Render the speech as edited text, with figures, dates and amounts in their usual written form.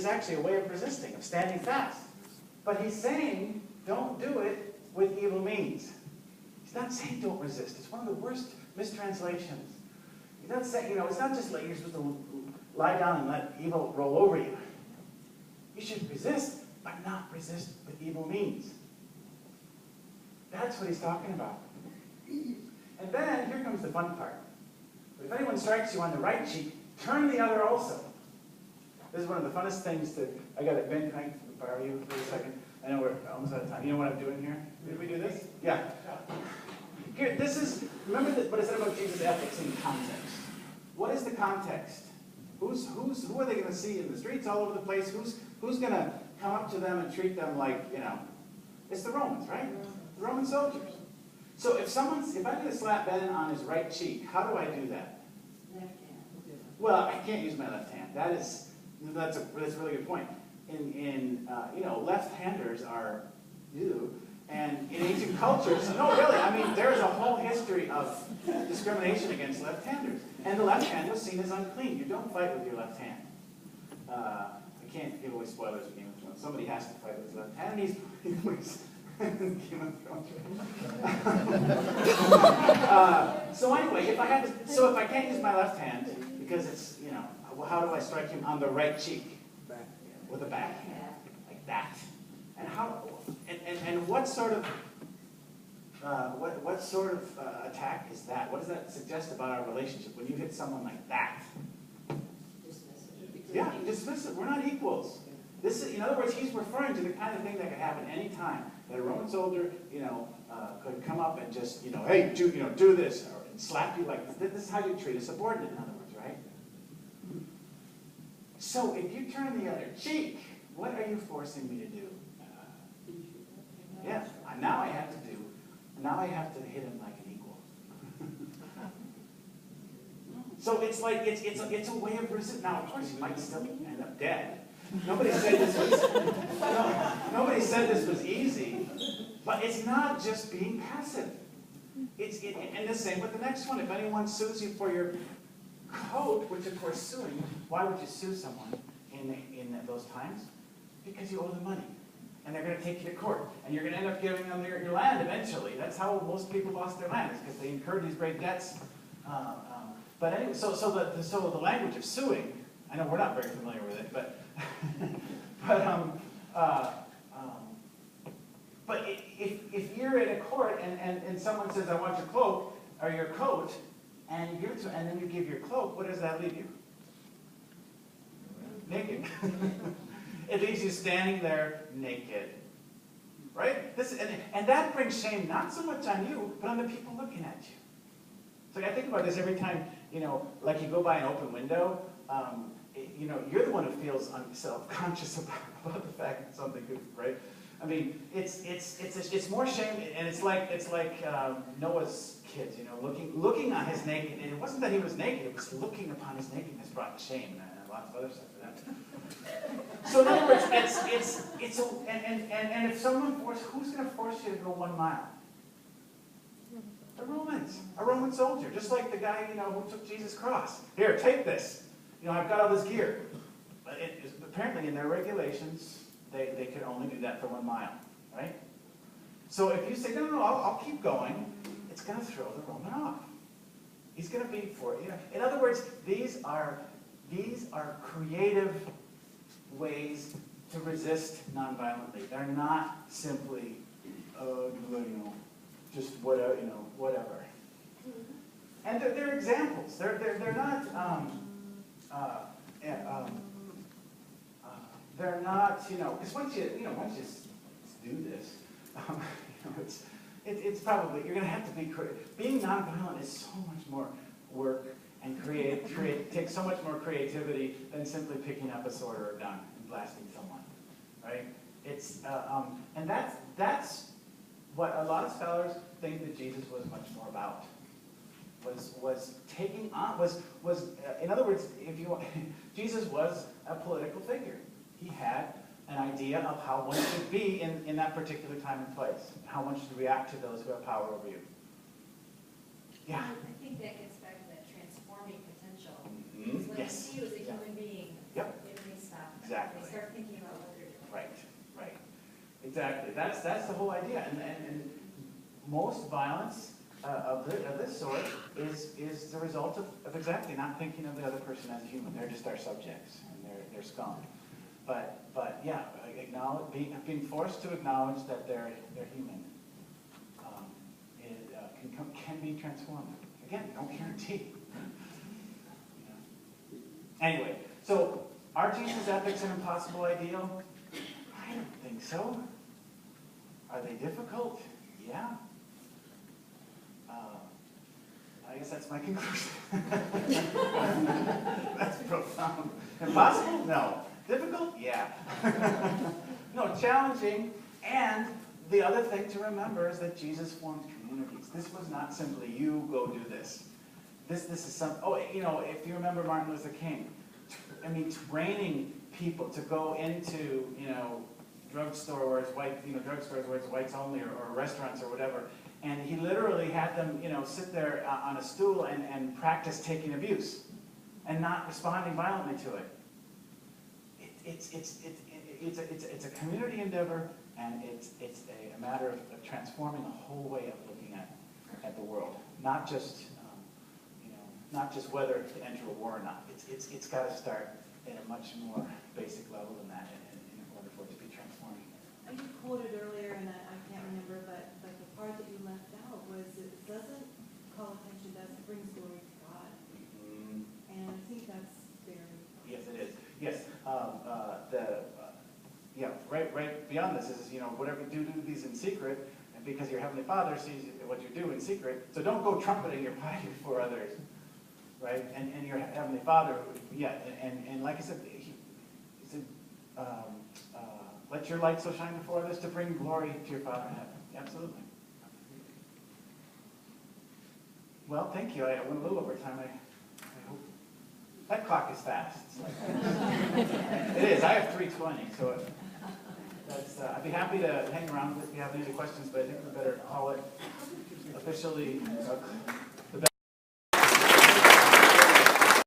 is actually a way of resisting, of standing fast. But he's saying, don't do it with evil means. He's not saying don't resist. It's one of the worst mistranslations. He's not saying, it's not just like you're supposed to lie down and let evil roll over you. You should resist, but not resist with evil means. That's what he's talking about. And then, here comes the fun part. If anyone strikes you on the right cheek, turn the other also. This is one of the funnest things that, I got it, Ben, can I borrow you for a second? I know we're almost out of time. You know what I'm doing here? Did we do this? Yeah. Here, this is, remember what I said about Jesus' ethics in context. What is the context? Who are they going to see in the streets all over the place? Who's going to come up to them and treat them like, it's the Romans, right? The Roman soldiers. So if I'm going to slap Ben on his right cheek, how do I do that? Left hand. Well, I can't use my left hand. That's a really good point. Left-handers are you, and in ancient cultures, no, really, I mean, there's a whole history of discrimination against left-handers, and the left hand was seen as unclean. You don't fight with your left hand. I can't give away spoilers of Game of Thrones. Somebody has to fight with his left hand. He's Game of Thrones. So anyway, if I can't use my left hand because it's how do I strike him on the right cheek? With a backhand, like that. And how? And what sort of attack is that? What does that suggest about our relationship when you hit someone like that? Dismissive. Yeah, dismissive. We're not equals. This is, in other words, he's referring to the kind of thing that could happen any time. That a Roman soldier, could come up and just, hey, do this, or slap you like this. This is how you treat a subordinate, in other words, right? So if you turn the other cheek, what are you forcing me to do? Yeah, now I have to hit him like an equal. So it's like it's a way of resistance. Now, of course, you might still end up dead. Nobody said this was easy, but it's not just being passive. And the same with the next one. If anyone sues you for your coat, which of course suing, why would you sue someone in those times? Because you owe them money. And they're going to take you to court. And you're going to end up giving them your land eventually. That's how most people lost their land, is because they incurred these great debts. But anyway, so the language of suing, I know we're not very familiar with it, but if you're in a court and someone says, I want your cloak, or your coat, and then you give your cloak, what does that leave you? Naked. It leaves you standing there naked. Right? And that brings shame not so much on you, but on the people looking at you. So I think about this every time, like you go by an open window, you're the one who feels self-conscious about the fact that something could, right? I mean, it's more shame, and it's like Noah's kids, looking on his naked. And it wasn't that he was naked; it was looking upon his nakedness brought shame and lots of other stuff for them. So in other words, and if someone who's going to force you to go 1 mile? The Romans, a Roman soldier, just like the guy who took Jesus' cross. Here, take this. I've got all this gear. But apparently, in their regulations, they could only do that for 1 mile, right? So if you say, no, I'll keep going, it's going to throw the Roman off. He's going to be for it. In other words, these are creative ways to resist nonviolently. They're not simply, just whatever, whatever. And they're examples. They're not. They're not, because once you do this, it's probably, you're going to have to be creative. Being nonviolent is so much more work and takes so much more creativity than simply picking up a sword or a gun and blasting someone, right? And that's what a lot of scholars think that Jesus was much more about. Was taking on, in other words, Jesus was a political figure. He had an idea of how one should be in that particular time and place, how one should react to those who have power over you. Yeah? I think that gets back to that transforming potential. Mm-hmm. When Yes. you see you as a human being, Yep. it may stop. Exactly. They start thinking about what they're doing. Right, right. Exactly. That's the whole idea. And most violence of this sort is the result of exactly not thinking of the other person as a human. They're just our subjects, and they're scum. But yeah, being forced to acknowledge that they're human can be transformed. Again, no guarantee. Anyway, so are Jesus' ethics an impossible ideal? I don't think so. Are they difficult? Yeah. I guess that's my conclusion. That's profound. Impossible? No. Difficult? Yeah. No, challenging. And the other thing to remember is that Jesus formed communities. This was not simply you go do this. This is some. Oh, if you remember Martin Luther King, training people to go into drugstores where it's whites only, or restaurants or whatever. And he literally had them, sit there on a stool and practice taking abuse, and not responding violently to it. It's a community endeavor, and it's a matter of transforming a whole way of looking at the world, not just whether to enter a war or not. It's got to start at a much more basic level than that in order for it to be transforming. You quoted earlier, and I can't remember, but the part that you left out was it doesn't call attention, it brings glory to God. Mm-hmm. And I think that's very... Yes, it is. Yes. Right beyond this is, whatever you do these in secret, and because your Heavenly Father sees what you do in secret, so don't go trumpeting your piety before others, right? And your Heavenly Father, and like I said, he said, let your light so shine before others to bring glory to your Father in heaven. Absolutely. Well, thank you. I went a little over time. I hope. That clock is fast. It is. I have 3:20, so I'd be happy to hang around if you have any questions, but I think we better call it officially.